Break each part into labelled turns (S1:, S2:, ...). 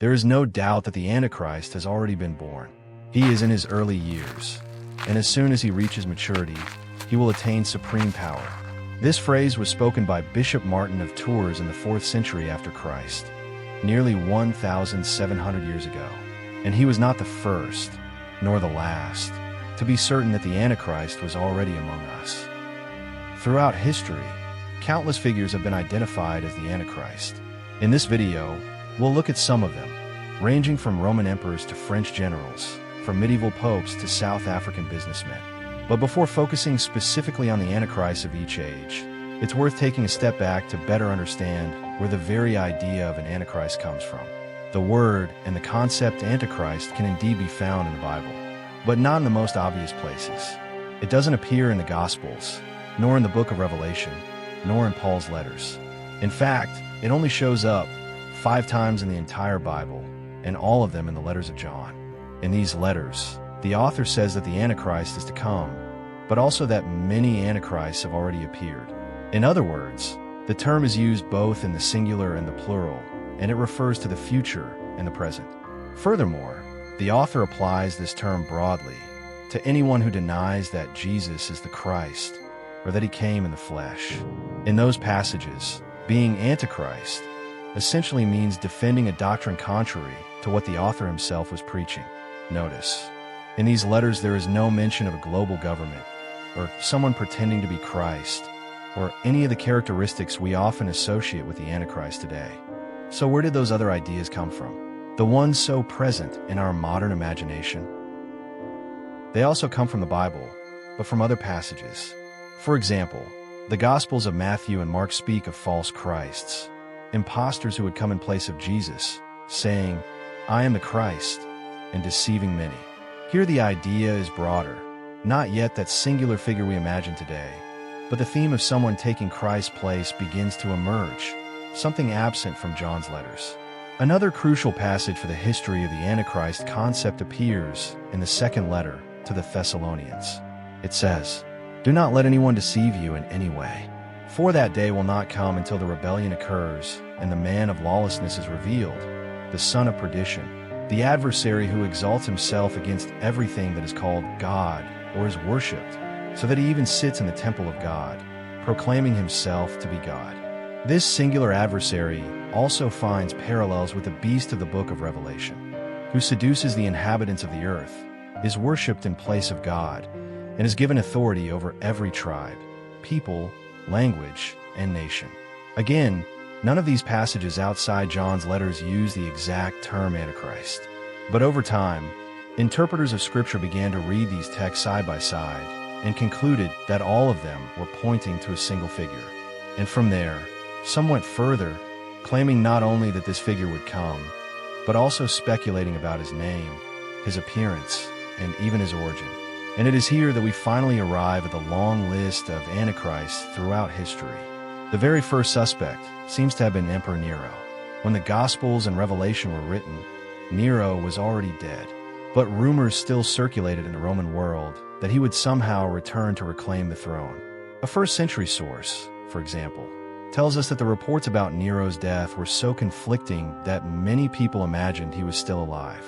S1: There is no doubt that the Antichrist has already been born. He is in his early years, and as soon as he reaches maturity, he will attain supreme power. This phrase was spoken by Bishop Martin of Tours in the 4th century after Christ, nearly 1,700 years ago. And he was not the first, nor the last, to be certain that the Antichrist was already among us. Throughout history, countless figures have been identified as the Antichrist. In this video, we'll look at some of them, ranging from Roman emperors to French generals, from medieval popes to South African businessmen. But before focusing specifically on the Antichrist of each age, it's worth taking a step back to better understand where the very idea of an Antichrist comes from. The word and the concept Antichrist can indeed be found in the Bible, but not in the most obvious places. It doesn't appear in the Gospels, nor in the book of Revelation, nor in Paul's letters. In fact, it only shows up 5 times in the entire Bible, and all of them in the letters of John. In these letters, the author says that the Antichrist is to come, but also that many Antichrists have already appeared. In other words, the term is used both in the singular and the plural, and it refers to the future and the present. Furthermore, the author applies this term broadly to anyone who denies that Jesus is the Christ or that he came in the flesh. In those passages, being Antichrist essentially means defending a doctrine contrary to what the author himself was preaching. Notice, in these letters there is no mention of a global government, or someone pretending to be Christ, or any of the characteristics we often associate with the Antichrist today. So where did those other ideas come from? The ones so present in our modern imagination? They also come from the Bible, but from other passages. For example, the Gospels of Matthew and Mark speak of false Christs, impostors who would come in place of Jesus, saying, "I am the Christ," and deceiving many. Here the idea is broader, not yet that singular figure we imagine today, but the theme of someone taking Christ's place begins to emerge, something absent from John's letters. Another crucial passage for the history of the Antichrist concept appears in the 2nd letter to the Thessalonians. It says, "Do not let anyone deceive you in any way. For that day will not come until the rebellion occurs, and the man of lawlessness is revealed, the son of perdition, the adversary who exalts himself against everything that is called God or is worshipped, so that he even sits in the temple of God, proclaiming himself to be God." This singular adversary also finds parallels with the beast of the book of Revelation, who seduces the inhabitants of the earth, is worshipped in place of God, and is given authority over every tribe, people, language, and nation. Again, none of these passages outside John's letters use the exact term Antichrist. But over time, interpreters of Scripture began to read these texts side by side and concluded that all of them were pointing to a single figure. And from there, some went further, claiming not only that this figure would come, but also speculating about his name, his appearance, and even his origin. And it is here that we finally arrive at the long list of Antichrists throughout history. The very first suspect seems to have been Emperor Nero. When the Gospels and Revelation were written, Nero was already dead, but rumors still circulated in the Roman world that he would somehow return to reclaim the throne. A 1st century source, for example, tells us that the reports about Nero's death were so conflicting that many people imagined he was still alive.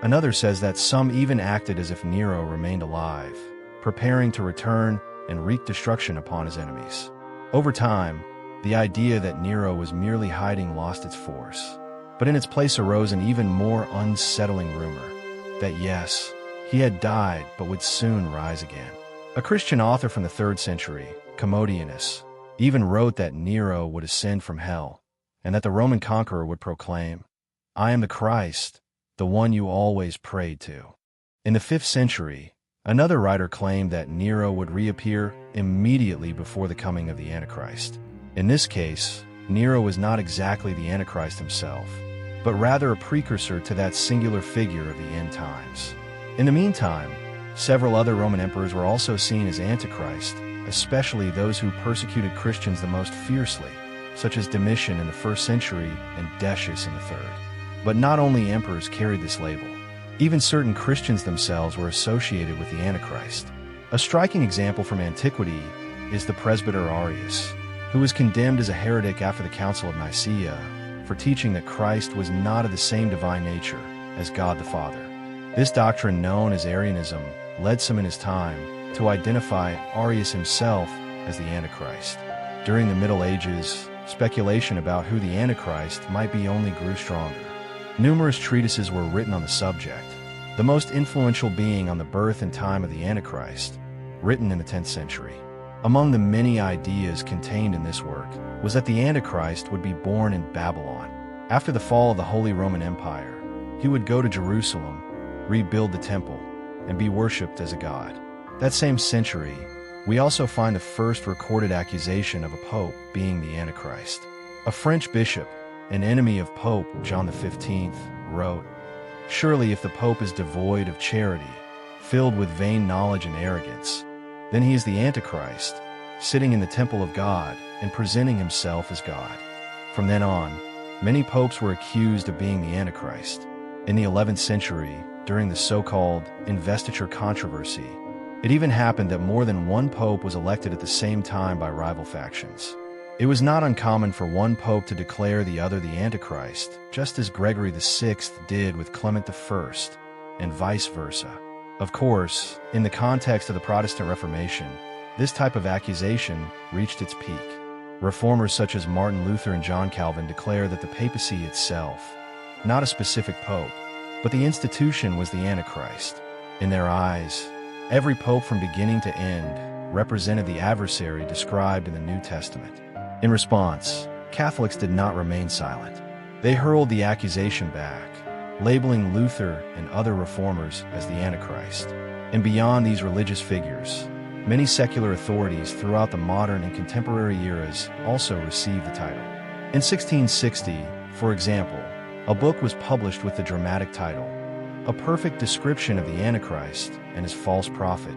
S1: Another says that some even acted as if Nero remained alive, preparing to return and wreak destruction upon his enemies. Over time, the idea that Nero was merely hiding lost its force, but in its place arose an even more unsettling rumor that yes, he had died but would soon rise again. A Christian author from the 3rd century, Commodianus, even wrote that Nero would ascend from hell, and that the Roman conqueror would proclaim, "I am the Christ, the one you always prayed to." In the 5th century, another writer claimed that Nero would reappear immediately before the coming of the Antichrist. In this case, Nero was not exactly the Antichrist himself, but rather a precursor to that singular figure of the end times. In the meantime, several other Roman emperors were also seen as Antichrist, especially those who persecuted Christians the most fiercely, such as Domitian in the 1st century and Decius in the 3rd. But not only emperors carried this label. Even certain Christians themselves were associated with the Antichrist. A striking example from antiquity is the presbyter Arius, who was condemned as a heretic after the Council of Nicaea for for teaching that Christ was not of the same divine nature as God the Father. This doctrine, known as Arianism, led some in his time to identify Arius himself as the Antichrist. During the Middle Ages, speculation about who the Antichrist might be only grew stronger. Numerous treatises were written on the subject, the most influential being on the birth and time of the Antichrist, written in the 10th century. Among the many ideas contained in this work was that the Antichrist would be born in Babylon. After the fall of the Holy Roman Empire, he would go to Jerusalem, rebuild the temple, and be worshipped as a god. That same century, we also find the first recorded accusation of a pope being the Antichrist. A French bishop, an enemy of Pope John XV, wrote, "Surely if the pope is devoid of charity, filled with vain knowledge and arrogance, then he is the Antichrist, sitting in the temple of God and presenting himself as God." From then on, many popes were accused of being the Antichrist. In the 11th century, during the so-called investiture controversy, it even happened that more than one pope was elected at the same time by rival factions. It was not uncommon for one pope to declare the other the Antichrist, just as Gregory VI did with Clement I, and vice versa. Of course, in the context of the Protestant Reformation, this type of accusation reached its peak. Reformers such as Martin Luther and John Calvin declare that the papacy itself, not a specific pope, but the institution, was the Antichrist. In their eyes, every pope from beginning to end represented the adversary described in the New Testament. In response, Catholics did not remain silent. They hurled the accusation back, labeling Luther and other reformers as the Antichrist. And beyond these religious figures, many secular authorities throughout the modern and contemporary eras also received the title. In 1660, for example, a book was published with the dramatic title, A Perfect Description of the Antichrist and His False Prophet,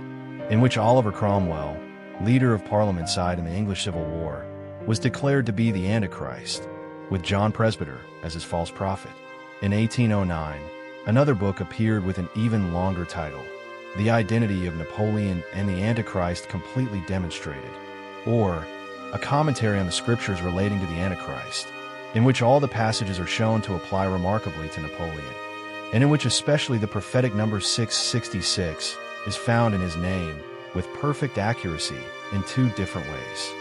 S1: in which Oliver Cromwell, leader of Parliament's side in the English Civil War, was declared to be the Antichrist, with John Presbyter as his false prophet. In 1809, another book appeared with an even longer title, The Identity of Napoleon and the Antichrist Completely Demonstrated, or A Commentary on the Scriptures Relating to the Antichrist, in which all the passages are shown to apply remarkably to Napoleon, and in which especially the prophetic number 666 is found in his name with perfect accuracy in two different ways.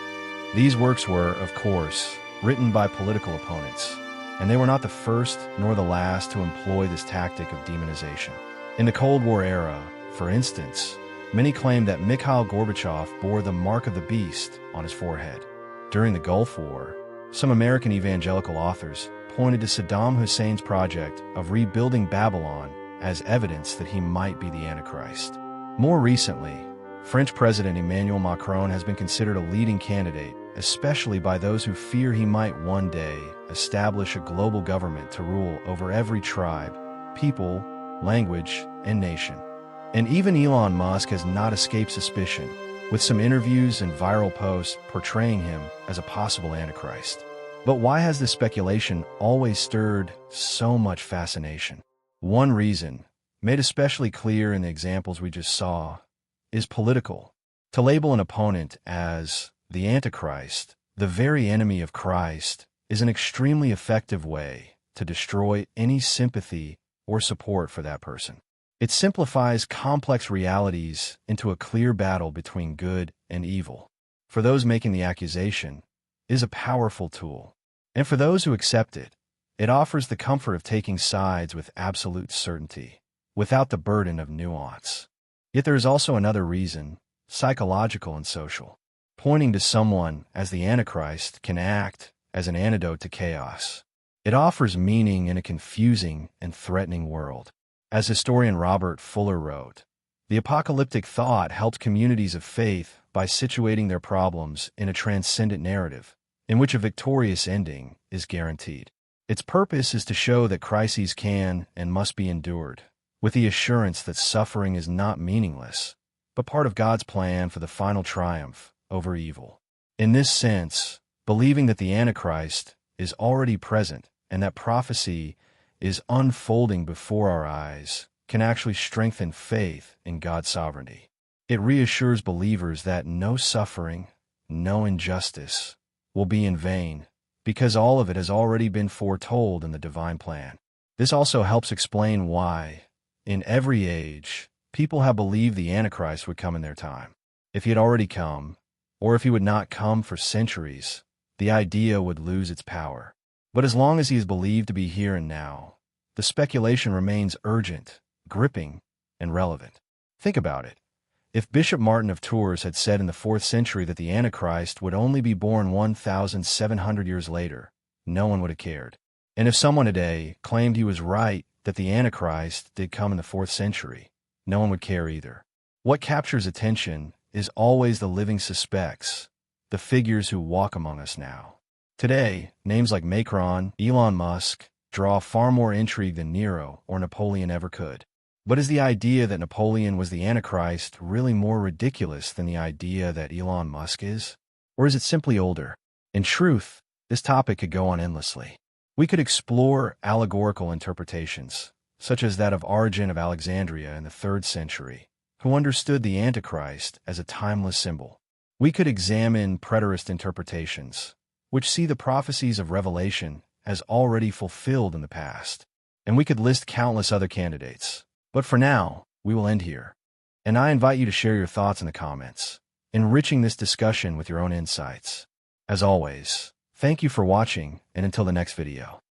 S1: These works were, of course, written by political opponents, and they were not the first nor the last to employ this tactic of demonization. In the Cold War era, for instance, many claimed that Mikhail Gorbachev bore the mark of the beast on his forehead. During the Gulf War, some American evangelical authors pointed to Saddam Hussein's project of rebuilding Babylon as evidence that he might be the Antichrist. More recently, French President Emmanuel Macron has been considered a leading candidate, especially by those who fear he might one day establish a global government to rule over every tribe, people, language, and nation. And even Elon Musk has not escaped suspicion, with some interviews and viral posts portraying him as a possible Antichrist. But why has this speculation always stirred so much fascination? One reason, made especially clear in the examples we just saw, is political. To label an opponent as the Antichrist, the very enemy of Christ, is an extremely effective way to destroy any sympathy or support for that person. It simplifies complex realities into a clear battle between good and evil. For those making the accusation, it is a powerful tool. And for those who accept it, it offers the comfort of taking sides with absolute certainty, without the burden of nuance. Yet there is also another reason, psychological and social. Pointing to someone as the Antichrist can act as an antidote to chaos. It offers meaning in a confusing and threatening world. As historian Robert Fuller wrote, the apocalyptic thought helps communities of faith by situating their problems in a transcendent narrative, in which a victorious ending is guaranteed. Its purpose is to show that crises can and must be endured, with the assurance that suffering is not meaningless, but part of God's plan for the final triumph over evil. In this sense, believing that the Antichrist is already present and that prophecy is unfolding before our eyes can actually strengthen faith in God's sovereignty. It reassures believers that no suffering, no injustice will be in vain, because all of it has already been foretold in the divine plan. This also helps explain why, in every age, people have believed the Antichrist would come in their time. If he had already come, or if he would not come for centuries, the idea would lose its power. But as long as he is believed to be here and now, the speculation remains urgent, gripping, and relevant. Think about it. If Bishop Martin of Tours had said in the 4th century that the Antichrist would only be born 1,700 years later, no one would have cared. And if someone today claimed he was right that the Antichrist did come in the 4th century, no one would care either. What captures attention is always the living suspects, the figures who walk among us now. Today, names like Macron, Elon Musk, draw far more intrigue than Nero or Napoleon ever could. But is the idea that Napoleon was the Antichrist really more ridiculous than the idea that Elon Musk is? Or is it simply older? In truth, this topic could go on endlessly. We could explore allegorical interpretations, such as that of Origen of Alexandria in the 3rd century, who understood the Antichrist as a timeless symbol. We could examine preterist interpretations, which see the prophecies of Revelation as already fulfilled in the past. And we could list countless other candidates. But for now, we will end here. And I invite you to share your thoughts in the comments, enriching this discussion with your own insights. As always, thank you for watching, and until the next video.